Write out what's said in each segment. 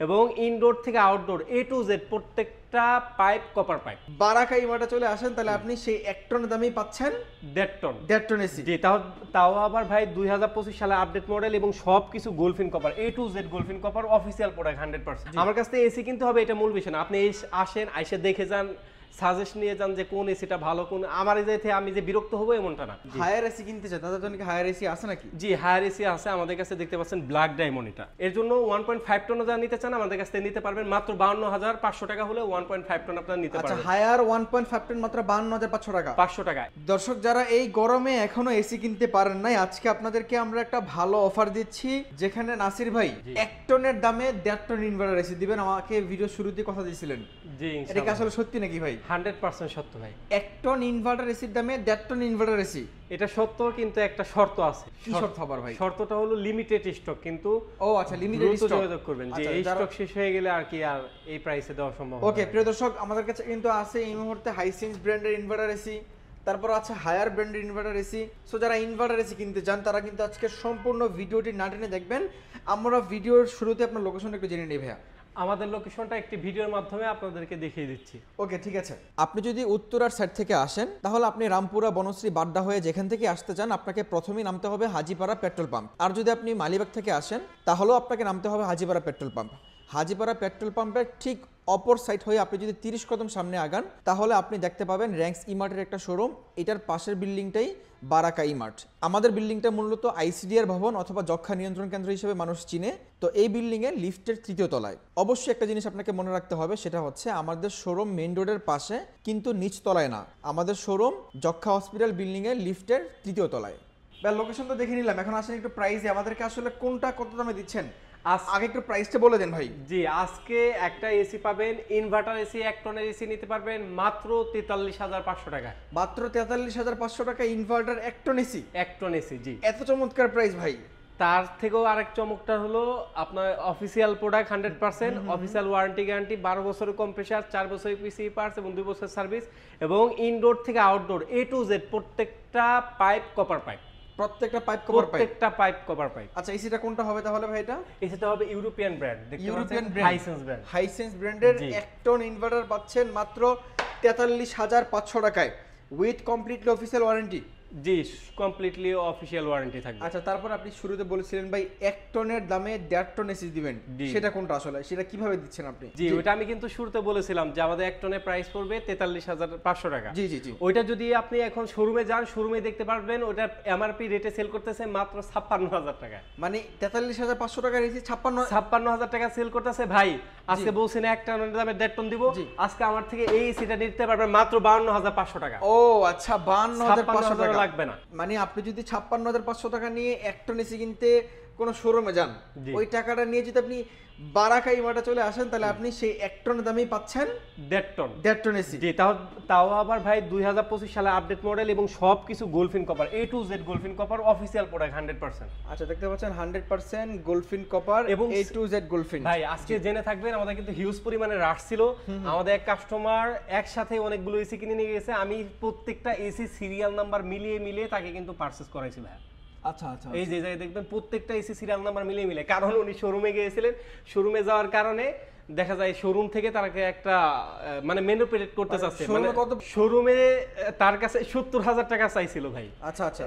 এবং ইনডোর থেকে outdoor A to Z প্রত্যেকটা পাইপ কপার পাইপ। বারাকা ইমাটা চলে আসেন তাহলে আপনি সেই 1 টনের দামেই পাচ্ছেন 1.5 টন এসি। জি, তাও আবার ভাই 2025 সালে আপডেট মডেল এবং সবকিছু গোলফিন কপার, এ টু জেড গোলফিন কপার অফিসিয়াল প্রোডাক্ট 100%। আমার কাছ থেকে এসি কিনতে হবে এটা মূল বিষয় না, আপনি আসেন আইসে দেখে যান, সাজেস্ট নিয়ে যান যে কোন এসিটা ভালো, কোন আমার এই যে আমি যে বিরক্ত হবো এমনটা না। হায়ার এসি কিনতে চাই তাদের জন্য কি হায়ার এসি আছে নাকি? জি, হায়ার এসি আছে আমাদের কাছে, দেখতে পাচ্ছেন ব্ল্যাক ডায়মন্ড এটা। এর জন্য 1.5 টন যারা নিতে চান আমাদের কাছ থেকে নিতে পারবেন মাত্র 52,500 টাকা হলে 1.5 টন আপনারা নিতে আচ্ছা, পারবেন। হায়ার 1.5 টন মাত্র 52,500 টাকা। 500 টাকায়। দর্শক যারা এই গরমে এখনো এসি কিনতে পারেন নাই, আজকে আপনাদেরকে আমরা একটা ভালো অফার দিচ্ছি, যেখানে নাসির ভাই 1 টনের দামে 1.5 টন ইনভার্টার এসি দিবেন। আমাকে ভিডিও শুরুতে কথা দিয়েছিলেন, জি এটা কি আসলে সত্যি নাকি ভাই? 100% সত্য ভাই। 1 টন ইনভার্টার এসির দামে 1.5 টন ইনভার্টার এসি, এটা সত্য, কিন্তু একটা শর্ত আছে। কি শর্ত আবার ভাই? শর্তটা হলো লিমিটেড স্টক, কিন্তু ও আচ্ছা, লিমিটেড দ্রুত স্টক। যোগাযোগ করবেন যে আচ্ছা, এই যারা- স্টক শেষ হয়ে গেলে আর কি আর এই প্রাইসে দেওয়া সম্ভব হবে ওকে না। প্রিয় দর্শক, আমাদের কাছে কিন্তু আছে এই মুহূর্তে হাইসেন্স ব্র্যান্ডের ইনভার্টার এসি, তারপর আছে হায়ার ব্র্যান্ডের ইনভার্টার এসি। সো যারা ইনভার্টার এসি কিনতে চান তারা কিন্তু আজকে সম্পূর্ণ ভিডিওটি না টেনে দেখবেন। আমরা ভিডিওর শুরুতে আপনার লোকেশনটা একটু জেনে নিই ভাইয়া। আমাদের লোকেশনটা একটি ভিডিওর মাধ্যমে আপনাদেরকে দেখিয়ে দিচ্ছি। ওকে ঠিক আছে। আপনি যদি উত্তরার সাইড থেকে আসেন তাহলে আপনি রামপুরা, বনশ্রী, বাড্ডা হয়ে যেখান থেকে আসতে চান আপনাকে প্রথমেই নামতে হবে হাজিপাড়া পেট্রোল পাম্প। আর যদি আপনি মালিবাগ থেকে আসেন তাহলেও আপনাকে নামতে হবে Hajipara petrol pump. Hajipara petrol পাম্পের ঠিক অপর সাইড হয়ে আপনি যদি 30 কদম সামনে আগান তাহলে আপনি দেখতে পাবেন র্যাঙ্কস ইমার্টের একটা শোরুম। এটার পাশের বিল্ডিংটাই বারাকা ইমার্ট। আমাদের বিল্ডিংটা মূলত আইসিডিআর ভবন অথবা যক্ষ্মা নিয়ন্ত্রণ কেন্দ্র হিসেবে মানুষ চিনে। তো এই বিল্ডিংয়ে লিফটের 3য় তলায়। অবশ্যই একটা জিনিস আপনাকে মনে রাখতে হবে, সেটা হচ্ছে আমাদের শোরুম মেইন রোডের পাশে, কিন্তু নিচ তলায় না। আমাদের শোরুম যক্ষ্মা হসপিটাল বিল্ডিংয়ে লিফটের 3য় তলায়। লোকেশন তো দেখে নিলাম, এখন আসেন একটু প্রাইসে। আমাদেরকে আসলে কোনটা কত দামে দিচ্ছেন আগে একটু প্রাইসটা বলে দেন ভাই। জি, আজকে একটা এসি পাবেন, ইনভার্টার এসি 1 টনের এসি নিতে পারবেন মাত্র 43,500 টাকা। মাত্র 43,500 টাকা inverter 1 ton AC. 1 ton AC, জি। এত চমৎকার প্রাইস ভাই। তার থেকেও আরেক চমকটা হলো আপনার official product 100%, official warranty guarantee, 12 বছরের কম্প্রেসার, 4 বছরের পিসি পার্টস এবং 2 বছরের সার্ভিস, এবং ইনডোর থেকে আউটডোর এ টু জেড প্রত্যেকটা পাইপ কপার পাইপ। প্রত্যেকটা পাইপ কভার পাইপ, প্রত্যেকটা পাইপ কভার পাইপ। আচ্ছা, এসিটা কোনটা হবে তাহলে ভাই? এটা এসিটা হবে European brand, European Hisense brand. Hisense ব্র্যান্ডের জি। 1 টন ইনভার্টার পাচ্ছেন মাত্র 43,500 টাকায় with completely official warranty. G, completely official warranty থাকবে। আচ্ছা, তারপর আপনি শুরুতে বলেছিলেন ভাই 1 টনের দামে 1.5 টন এসি দিবেন, জি। সেটা কোনটা আসলে, সেটা কিভাবে দিচ্ছেন আপনি? জি, ওইটা আমি কিন্তু শুরুতে বলেছিলাম যে আমাদের 1 টনের প্রাইস পড়বে 43,500 টাকা। জি জি জি। ওইটা যদি আপনি এখন শোরুমে যান, শোরুমে দেখতে পারবেন ওটা এমআরপি রেটে সেল করতেছে মাত্র 56,000 টাকা। মানে 43,500 টাকার এসি 56,000 টাকা সেল করতেছে ভাই। আজকে বলছেন 1 টনের দামে 1.5 টন দিব, জি। আজকে আমার থেকে এই এসিটা নিতে পারবেন মাত্র 52,500 টাকা। ও আচ্ছা, 52,500 টাকা লাগবে না। মানে আপনি যদি 56,500 টাকা নিয়ে 1 টন এসি কিনতে কোনো শোরুমে যান, জি। ওই টাকাটা নিয়ে যদি আপনি বারাকা ইমাটা চলে আসেন তাহলে আপনি সেই 1 টনের দামেই পাচ্ছেন 1.5 টন। 1.5 ton AC. জি, তাও আবার ভাই 2025 সালে আপডেট মডেল এবং সবকিছু গোলফিন কপার, এ টু জেড গোলফিন কপার অফিসিয়াল প্রোডাক্ট 100%। আচ্ছা, দেখতে পাচ্ছেন 100% গোলফিন কপার এবং এবং A to Z গোলফিন। ভাই আজকে জেনে থাকবেন আমাদের কিন্তু হিউজ পরিমাণে রাশ ছিল। আমাদের এক কাস্টমার একসাথে অনেকগুলো এসি কিনে নিয়ে গেছে, আমি প্রত্যেকটা এসি সিরিয়াল নাম্বার মিলিয়ে তাকে কিন্তু পারচেজ করাইছি ভাই। আচ্ছা আচ্ছা, এই যে দেখবেন প্রত্যেকটা এসি সিরিয়াল নাম্বার মিলিয়ে, কারণ উনি শোরুমে গিয়েছিলেন, শোরুমে যাওয়ার কারণে দেখা যায় শোরুম থেকে তাকে একটা মানে ম্যানিপুলেট করতে চাচ্ছে, মানে শোরুমে তার কাছে 70,000 টাকা চাইছিল ভাই। আচ্ছা আচ্ছা,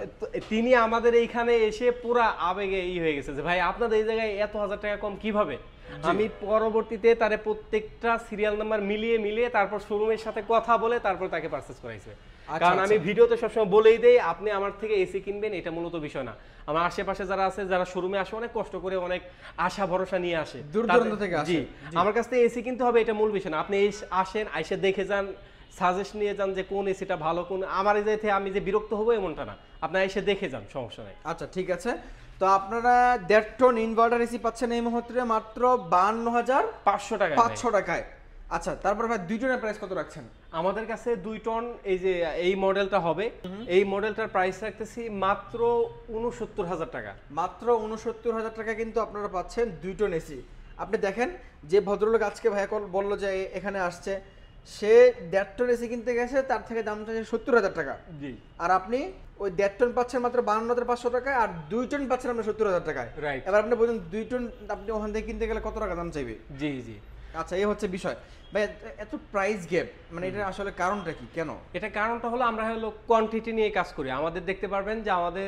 তিনি আমাদের এইখানে এসে পুরা আবেগে হয়ে গেছে যে ভাই আপনাদের এই জায়গায় এত হাজার টাকা কম কিভাবে। আমি পরবর্তীতে তারে প্রত্যেকটা সিরিয়াল নাম্বার মিলিয়ে তারপর শোরুমের সাথে কথা বলে তারপর তাকে পারচেজ করাইছে। কারণ আমি ভিডিওতে সবসময় বলেই দেই আপনি আমার থেকে এসি কিনবেন এটা মূলত বিষয় না। আমার আশেপাশে যারা আছে, যারা শোরুমে আসে অনেক কষ্ট করে, অনেক আশা ভরসা নিয়ে আসে, দূর দূরান্ত থেকে আসে। জি, আমার কাছ থেকে এসি কিনতে হবে এটা মূল বিষয় না, আপনি আসেন আইসে দেখে যান, সাজেস্ট নিয়ে যান যে কোন এসিটা ভালো, কোন আমার এই যে আমি যে বিরক্ত হবো এমনটা না, আপনি এসে দেখে যান, সমস্যা নাই। আচ্ছা ঠিক আছে। তো আপনারা 1.5 টন ইনভার্টার এসি পাচ্ছেন এই মুহূর্তে মাত্র 52,500 টাকা, 500 টাকায়। আচ্ছা, তারপর ভাই 2 টনের প্রাইস কত রাখছেন? আমাদের কাছে 2 টন এই যে এই মডেলটা হবে, এই মডেলটার প্রাইস রাখতেছি মাত্র 69,000 টাকা। মাত্র 69,000 টাকা কিন্তু আপনারা পাচ্ছেন 2 টন এসি। আপনি দেখেন যে ভদ্রলোক আজকে ভাইয়া বললো যে এখানে আসছে, সে 1.5 টন এসি কিনতে গেছে, তার থেকে দাম চাইছে 70,000 টাকা। জি আর আপনি ওই 1.5 টন পাচ্ছেন মাত্র 52,500 টাকায়, আর 2 টন পাচ্ছেন আপনি 70,000 টাকায়। রাইট। এবার আপনি বলুন 2 টন আপনি ওখান থেকে কিনতে গেলে কত টাকা দাম চাইবে? জি জি। আচ্ছা, এই হচ্ছে বিষয় ভাই। এত প্রাইস গ্যাপ, মানে এটা আসলে কারণটা কি, কেন? এটা কারণটা হলো আমরা হলো কোয়ান্টিটি নিয়ে কাজ করি। আমাদের দেখতে পারবেন যে আমাদের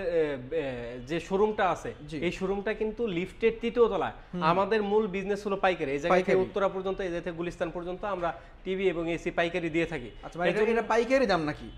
যে শোরুমটা আছে, জি। এই শোরুমটা কিন্তু লিফটের 3য় তলায়। আমাদের মূল বিজনেস হলো পাইকারি। এই জায়গা থেকে পাইকারি। উত্তরা পর্যন্ত, এই জায়গা থেকে গুলিস্তান পর্যন্ত আমরা টিভি এবং এসি পাইকারি দিয়ে থাকি। আচ্ছা ভাই, এটা পাইকারি দাম নাকি?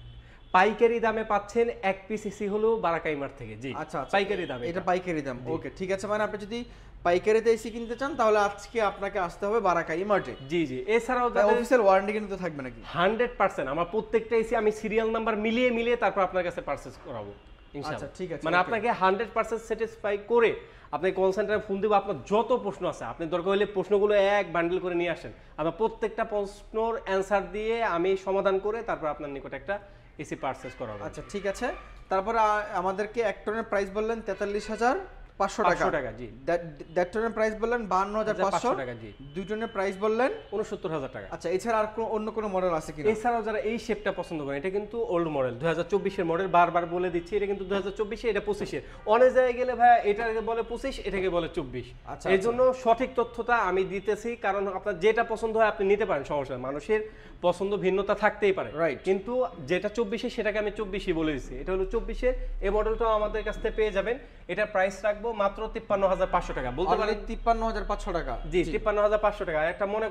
পাইকারি দামে পাচ্ছেন এক পিস এসি হলো বারাকাইমার থেকে। জি আচ্ছা আচ্ছা, পাইকারি দামে এটা পাইকারি দাম। ওকে, ঠিক আছে। মানে আপনি যদি পাইকারিতে এসি কিনতে চান তাহলে আজকে আপনাকে আসতে হবে বারাকাই মার্টে। জি জি। এছাড়াও অফিসিয়াল ওয়ারেন্টি কিন্তু থাকবে নাকি? 100% আমার প্রত্যেকটা এসি আমি সিরিয়াল নাম্বার মিলিয়ে মিলিয়ে তারপর আপনার কাছে পারচেজ করাবো ইনশাআল্লাহ। আচ্ছা, ঠিক আছে, মানে okay. আপনাকে 100% স্যাটিসফাই করে আপনি কল সেন্টারে ফোন দেবো, আপনার যত প্রশ্ন আছে আপনি দরকার হলে প্রশ্নগুলো এক বান্ডেল করে নিয়ে আসেন। আমরা প্রত্যেকটা প্রশ্নের অ্যান্সার দিয়ে আমি সমাধান করে তারপর আপনার নিকট একটা এসি পারচেজ করাবো। আচ্ছা, ঠিক আছে। তারপরে আমাদেরকে 1 টনের প্রাইস বললেন 43,500 টাকা। 500 টাকা। জি। 1.5 টনের প্রাইস বললেন 52,500 টাকা। জি। 2 টনের প্রাইস বললেন 69,000 টাকা। আচ্ছা, এছাড়া আর অন্য কোনো মডেল আছে কিনা? এছাড়াও যারা এই শেপটা পছন্দ করেন, এটা কিন্তু ওল্ড মডেল 2024 এর মডেল, বারবার বলে দিচ্ছি এটা কিন্তু 2024 এটা 25 এর। অনেক জায়গায় গেলে ভাই এটাকে বলে 25, এটাকে বলে 24। আচ্ছা, এই জন্য সঠিক তথ্যটা আমি দিতেছি, কারণ আপনার যেটা পছন্দ হয় আপনি নিতে পারেন, সমস্যা নেই। মানুষের পছন্দ ভিন্নতা থাকতেই পারে, Right. কিন্তু যেটা 24 সেটাকে আমি 24ই বলে দিচ্ছি। এটা হলো 24 এর। এই মডেলটাও আমাদের কাছ থেকে পেয়ে যাবেন। এটা প্রাইস রাখবো মাত্র 53,500 টাকা। বলতে পারেন 53,500 টাকা। জি 53,500 টাকা। একটা মনে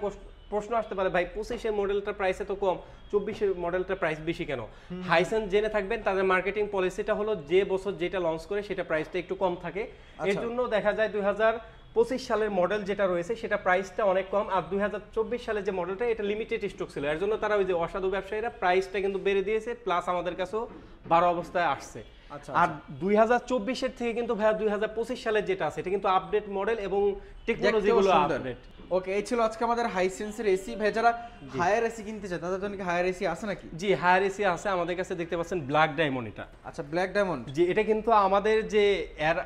প্রশ্ন আসতে পারে, ভাই 25 এর মডেলটার প্রাইস এত কম, 24 এর মডেলটার প্রাইস বেশি কেন? হাইসেন্স জেনে থাকবেন তাদের মার্কেটিং পলিসিটা হলো যে বছর যেটা লঞ্চ করে সেটা প্রাইসটা একটু কম থাকে। এর জন্য দেখা যায় 2025 সালের মডেল যেটা রয়েছে সেটা প্রাইসটা অনেক কম, আর 2024 সালে যে মডেলটা এটা লিমিটেড স্টক ছিল। এর জন্য তারা ওই যে অসাধু ব্যবসায়ীরা প্রাইসটা কিন্তু বেড়ে দিয়েছে, প্লাস আমাদের কাছেও 12 অবস্থায় আসছে। আচ্ছা, আর 2024 এর থেকে কিন্তু ভাইয়া 2025 সালের যেটা আছে এটা কিন্তু আপডেট মডেল এবং টেকনোলজি গুলো আপডেট। ওকে, এই ছিল আজকে আমাদের হাইসেন্সের এসি। ভাই যারা হায়ার এসি কিনতে চায় তাদের জন্য কি হায়ার এসি আছে নাকি? জি হায়ার এসি আছে আমাদের কাছে, দেখতে পাচ্ছেন ব্ল্যাক ডায়মন্ড এটা। আচ্ছা, ব্ল্যাক ডায়মন্ড। জি, এটা কিন্তু আমাদের যে এর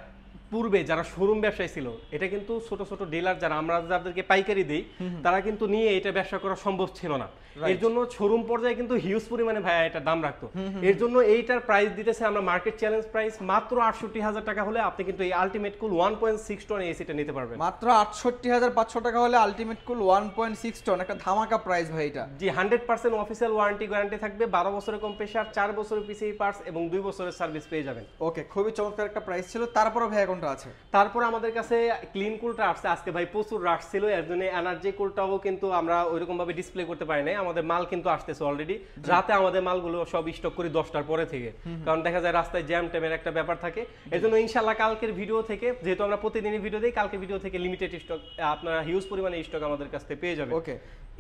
পূর্বে যারা শোরুম ব্যবসায়ী ছিল, এটা কিন্তু ছোট ছোট ডিলার যারা আমরা যাদেরকে পাইকারি দেই তারা কিন্তু নিয়ে এটা ব্যবসা করা সম্ভব ছিল না। এর জন্য শোরুম পর্যায়ে কিন্তু হিউজ পরিমাণে ভাইয়া এটা দাম রাখতো। এর জন্য এইটার প্রাইস দিতেছে আমরা মার্কেট চ্যালেঞ্জ প্রাইস মাত্র 68,000 টাকা হলে আপনি কিন্তু এই আলটিমেট কুল 1.6 টন এসিটা নিতে পারবেন। মাত্র 68,500 টাকা হলে আলটিমেট কুল 1.6 টন, একটা ধামাকা প্রাইস ভাই এটা। জি 100% অফিসিয়াল ওয়ারেন্টি গ্যারান্টি থাকবে, 12 বছরের কম্প্রেসার, 4 বছরের পিসি পার্টস এবং 2 বছরের সার্ভিস পেয়ে যাবেন। ওকে, খুবই চমৎকার একটা প্রাইস ছিল। তারপরে ভাই কোনটা আছে? তারপর আমাদের কাছে ক্লিন কুলটা আসছে আজকে ভাই, প্রচুর রাশ ছিল, এর জন্য এনার্জি কুলটাও কিন্তু আমরা ওইরকম ভাবে ডিসপ্লে করতে পারি নাই। আমাদের মাল কিন্তু আসতেছে অলরেডি, রাতে আমাদের মালগুলো সব স্টক করি 10টার পরে থেকে, কারণ দেখা যায় রাস্তায় জ্যাম ট্যামের একটা ব্যাপার থাকে। এর জন্য ইনশাআল্লাহ কালকের ভিডিও থেকে, যেহেতু আমরা প্রতিদিনই ভিডিও দিই, কালকে ভিডিও থেকে লিমিটেড স্টক আপনারা হিউজ পরিমাণে স্টক আমাদের কাছ থেকে পেয়ে যাবেন। ওকে,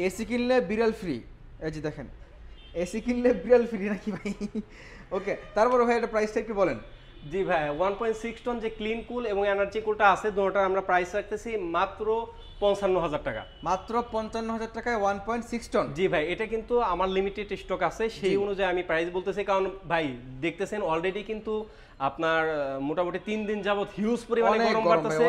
এসি কিনলে বিড়াল ফ্রি, এই যে দেখেন, এসি কিনলে বিড়াল ফ্রি নাকি ভাই? ওকে, তারপরে ভাই এটা প্রাইসটা একটু বলেন। জি ভাই, 1.6 টন যে ক্লিন কুল এবং এনার্জি কুলটা আছে, দুটোটার আমরা প্রাইস রাখতেছি মাত্র 55,000 টাকা। মাত্র 55,000 টাকায় 1.6 টন। জি ভাই, এটা কিন্তু আমার লিমিটেড স্টক আছে, সেই অনুযায়ী আমি প্রাইস বলতেছি। কারণ ভাই দেখতেছেন অলরেডি কিন্তু আপনার মোটামুটি 3 দিন যাবত হিউজ পরিমাণে গরম পড়তেছে।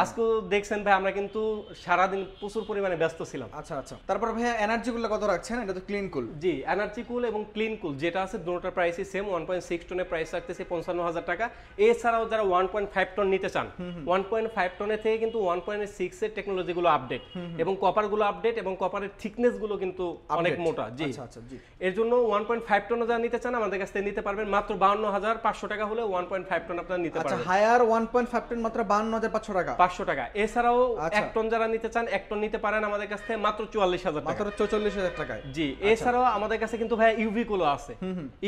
আজকে দেখছেন ভাই আমরা কিন্তু সারাদিন প্রচুর পরিমাণে ব্যস্ত ছিলাম। আচ্ছা আচ্ছা, তারপর ভাই এনার্জি গুলো কত রাখছেন? এটা তো ক্লিন কুল। জি, এনার্জি কুল এবং ক্লিন কুল যেটা আছে দুটোটার প্রাইসই সেম, 1.6 টনের প্রাইস রাখতেছে 55,000 টাকা। এছাড়াও যারা 1.5 টন নিতে চান, 1.5 টনের থেকে কিন্তু 1.6 এর টেকনোলজি গুলো আপডেট এবং কপার গুলো আপডেট এবং কপারের থিকনেস গুলো কিন্তু অনেক মোটা। জি আচ্ছা আচ্ছা, জি। এর জন্য 1.5 টন যারা নিতে চান আমাদের কাছ থেকে নিতে পারবেন মাত্র 52,500 টাকা হলে 1.5 টন আপনারা নিতে পারবেন। আচ্ছা, হায়ার 1.5 টন মাত্র 52,500 টাকা। 500 টাকা। এছাড়াও 1 টন যারা নিতে চান 1 টন নিতে পারেন আমাদের কাছ থেকে মাত্র 44,000 টাকা। মাত্র 44,000 টাকায়। জি, এছাড়াও আমাদের কাছে কিন্তু ভাই ইউভি কুলো আছে।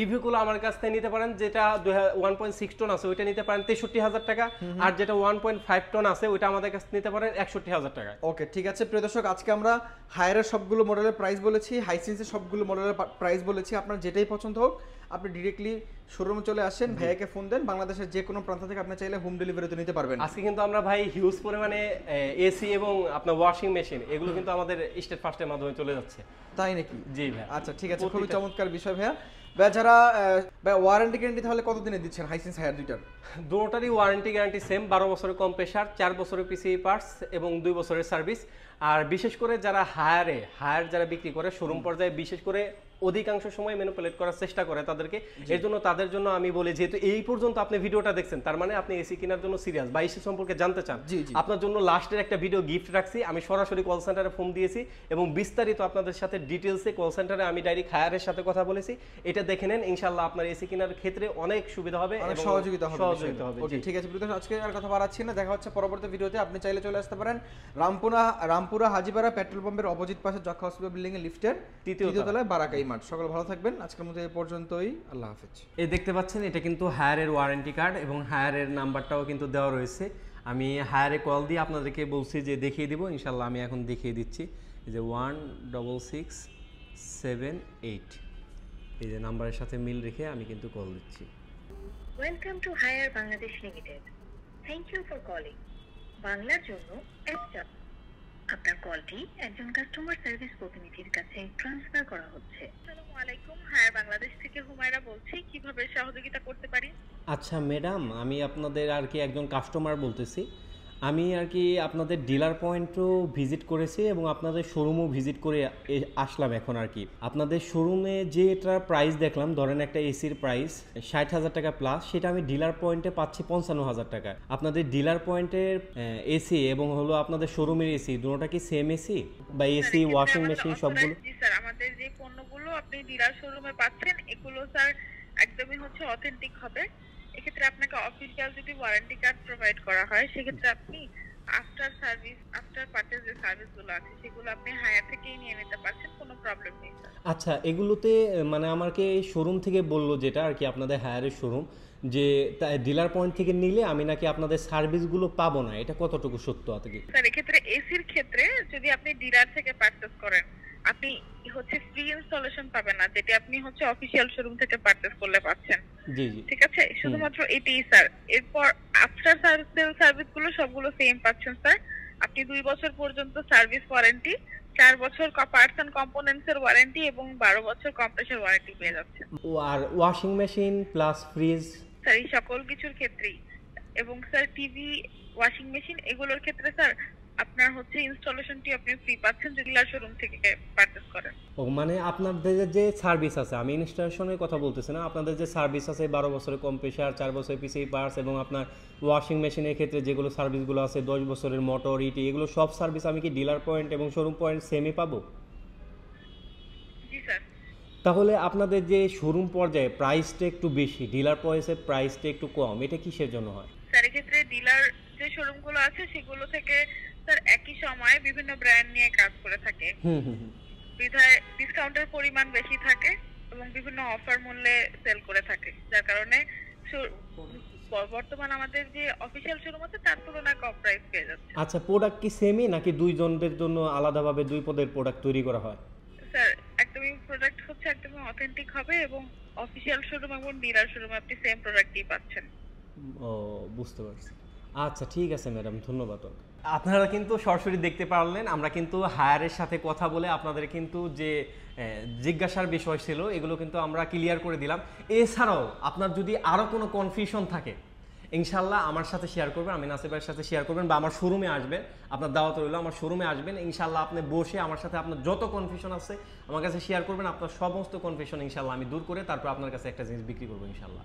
ইউভি কুলো আমার কাছ থেকে নিতে পারেন, যেটা 1.6 টন আছে ওইটা নিতে পারেন 63,000 টাকা, আর যেটা 1.5 টন আছে ওইটা আমাদের কাছে নিতে পারেন 61,000 টাকা। ওকে, ঠিক আছে প্রিয় দর্শক, আজকে আমরা হায়ারের সবগুলো মডেলের প্রাইস বলেছি, হাইসেন্সের সবগুলো মডেলের প্রাইস বলেছি। আপনার যেটাই পছন্দ হোক আপনি ডিরেক্টলি শোরুমে চলে আসেন, ভাইয়াকে ফোন দেন, বাংলাদেশের যে কোনো প্রান্ত থেকে আপনি চাইলে হোম ডেলিভারিতে নিতে পারবেন। আজকে কিন্তু আমরা ভাই হিউজ পরিমাণে এসি এবং আপনার ওয়াশিং মেশিন এগুলো কিন্তু আমাদের স্টেট ফার্স্টের মাধ্যমে চলে যাচ্ছে। তাই নাকি? জি ভাই। আচ্ছা ঠিক আছে, খুবই চমৎকার বিষয় ভাইয়া। ভাইয়া যারা ওয়ারেন্টি গ্যারান্টি তাহলে কত দিনে দিচ্ছেন হাইসেন্স হায়ার দুইটার? দুটোটারই ওয়ারেন্টি গ্যারান্টি সেম, 12 বছরের কম্প্রেসার, 4 বছরের পিসি পার্টস এবং 2 বছরের সার্ভিস। আর বিশেষ করে যারা হায়ার যারা বিক্রি করে শোরুম পর্যায়ে বিশেষ করে অধিকাংশ সময় ম্যানিপুলেট করার চেষ্টা করে তাদেরকে, এর জন্য তাদের জন্য আমি বলি যেহেতু এই পর্যন্ত আপনি ভিডিওটা দেখছেন তার মানে আপনি এসি কেনার জন্য সিরিয়াস বা এসি সম্পর্কে জানতে চান, আপনার জন্য লাস্টের একটা ভিডিও গিফট রাখছি। আমি সরাসরি কল সেন্টারে ফোন দিয়েছি এবং বিস্তারিত আপনাদের সাথে ডিটেলসে কল সেন্টারে আমি ডাইরেক্ট হায়ারের সাথে কথা বলেছি। এটা দেখে নেন, ইনশাআল্লাহ আপনার এসি কেনার ক্ষেত্রে অনেক সুবিধা হবে, অনেক এবং সহযোগিতা হবে। জি। ঠিক আছে প্রিয় দর্শক, আজকে আর কথা বাড়াচ্ছি না, দেখা হচ্ছে পরবর্তী ভিডিওতে। আপনি চাইলে চলে আসতে পারেন রামপুরা হাজিপাড়া পেট্রোল পাম্পের অপোজিট পাশে যক্ষা হসপিটাল বিল্ডিং এর লিফটের তৃতীয় তলায় বারাকাই মাঠ। সকল ভালো থাকবেন, আজকের মতো এই পর্যন্তই, আল্লাহ হাফেজ। এই দেখতে পাচ্ছেন এটা কিন্তু হায়ারের ওয়ারেন্টি কার্ড এবং হায়ারের নাম্বারটাও কিন্তু দেওয়া রয়েছে। আমি হায়ারে কল দিয়ে আপনাদেরকে বলছি যে দেখিয়ে দিব, ইনশাল্লাহ আমি এখন দেখিয়ে দিচ্ছি। এই যে 16678 এই যে নাম্বারের সাথে মিল রেখে আমি কিন্তু কল দিচ্ছি। Welcome to Hire Bangladesh limited, thank you for calling. বাংলার জন্য একটা আপনার কলটি একজন কাস্টমার সার্ভিস প্রতিনিধির কাছে ট্রান্সফার করা হচ্ছে। আসসালামু আলাইকুম, হায়ার বাংলাদেশ থেকে হুমায়রা বলছি, কিভাবে সহযোগিতা করতে পারি? আচ্ছা ম্যাডাম, আমি আপনাদের আর কি একজন কাস্টমার বলতেছি। আমি আর কি আপনাদের ডিলার পয়েন্টও ভিজিট করেছি এবং আপনাদের শোরুমও ভিজিট করে আসলাম এখন আর কি। আপনাদের শোরুমে যেটার প্রাইস দেখলাম, ধরেন একটা এসির প্রাইস 60,000 টাকা প্লাস, সেটা আমি ডিলার পয়েন্টে পাচ্ছি 55,000 টাকা। আপনাদের ডিলার পয়েন্টের এসি এবং হলো আপনাদের শোরুমের এসি দুটোটা কি সেম এসি বা এসি ওয়াশিং মেশিন সবগুলো? জি স্যার, আমাদের যে পণ্যগুলো আপনি ডিলার শোরুমে পাচ্ছেন এগুলো স্যার একদমই হচ্ছে অথেন্টিক হবে। এক্ষেত্রে আপনাকে অফিশিয়াল যদি ওয়ারেন্টি কার্ড প্রোভাইড করা হয়, সেক্ষেত্রে আপনি আফটার পারচেজ যে সার্ভিসগুলো আছে সেগুলো আপনি হায়ার থেকেই নিয়ে নিতে পারছেন, কোনো প্রবলেম নেই স্যার। আচ্ছা, এগুলোতে মানে আমাকে শোরুম থেকে বললো যেটা আর কি আপনাদের হায়ারের শোরুম, যে ডিলার পয়েন্ট থেকে নিলে আমি নাকি আপনাদের সার্ভিসগুলো পাবো না, এটা কতটুকু সত্য আছে কি? স্যার এক্ষেত্রে এসির ক্ষেত্রে যদি আপনি ডিলার থেকে পারচেজ করেন আপনি হচ্ছে ফ্রি ইনস্টলেশন পাবেন না, যেটা আপনি হচ্ছে অফিশিয়াল শোরুম থেকে পারচেজ করলে পাচ্ছেন। জি জি, ঠিক আছে, শুধুমাত্র এটাই স্যার। এরপর আফটার সার্ভিসগুলো সবগুলো সেম পাচ্ছেন স্যার। আপনি 2 বছর পর্যন্ত সার্ভিস ওয়ারেন্টি, 4 বছর পার্টস এন্ড কম্পোনেন্টস এর ওয়ারেন্টি এবং 12 বছর কম্প্রেসর ওয়ারেন্টি পেয়ে যাচ্ছেন। আর washing machine plus fridge? Sir এই সকল কিছুর ক্ষেত্রেই, এবং স্যার টিভি, ওয়াশিং মেশিন এগুলোর ক্ষেত্রে স্যার আপনার হচ্ছে ইনস্টলেশনটি আপনি ফ্রি পাচ্ছেন যদি ডিলার শোরুম থেকে পারচেজ করেন। ও মানে আপনাদের যে সার্ভিস আছে, আমি ইনস্টলেশনের কথা বলতেছি না, আপনাদের যে সার্ভিস আছে 12 বছরের কম্প্রেসার, 4 বছরের পিসি পার্টস এবং আপনার ওয়াশিং মেশিনের ক্ষেত্রে যেগুলো সার্ভিসগুলো আছে 10 বছরের মোটর ইটি, এগুলো সব সার্ভিস আমি কি ডিলার পয়েন্ট এবং শোরুম পয়েন্ট সেমই পাবো? জি স্যার। তাহলে আপনাদের যে শোরুম পর্যায়ে প্রাইসটা একটু বেশি, ডিলার পয়েন্টের প্রাইসটা একটু কম, এটা কিসের জন্য হয়? স্যার এক্ষেত্রে ডিলার যে শোরুমগুলো আছে সেগুলো থেকে স্যার একই সময়ে বিভিন্ন ব্র্যান্ড নিয়ে কাজ করে থাকে, বিধায় ডিসকাউন্টের পরিমাণ বেশি থাকে এবং বিভিন্ন অফার মূল্যে সেল করে থাকে, যার কারণে বর্তমান আমাদের যে অফিশিয়াল শোরুম আছে তার তুলনায় কম প্রাইস পেয়ে যাচ্ছে। আচ্ছা, প্রোডাক্ট কি সেমই নাকি দুইজনের জন্য আলাদাভাবে দুই পদের প্রোডাক্ট তৈরি করা হয়? স্যার একদমই প্রোডাক্ট হচ্ছে একদমই অথেন্টিক হবে এবং অফিশিয়াল শোরুম এবং ডিলার শোরুমে আপনি সেম প্রোডাক্টই পাচ্ছেন। ও, বুঝতে পারছি। আচ্ছা ঠিক আছে ম্যাডাম, ধন্যবাদ। আপনারা কিন্তু সরাসরি দেখতে পারলেন, আমরা কিন্তু হায়ারের সাথে কথা বলে আপনাদের কিন্তু যে জিজ্ঞাসার বিষয় ছিল এগুলো কিন্তু আমরা ক্লিয়ার করে দিলাম। এছাড়াও আপনার যদি আরও কোনো কনফিউশন থাকে ইনশাল্লাহ আমার সাথে শেয়ার করবেন, আমি নাসিবের সাথে শেয়ার করবেন বা আমার শোরুমে আসবেন, আপনার দাওয়াত রইল, আমার শোরুমে আসবেন ইনশাল্লাহ। আপনি বসে আমার সাথে আপনার যত কনফিউশন আছে আমার কাছে শেয়ার করবেন, আপনার সমস্ত কনফিউশন ইনশাল্লাহ আমি দূর করে তারপর আপনার কাছে একটা জিনিস বিক্রি করবো ইনশাল্লাহ।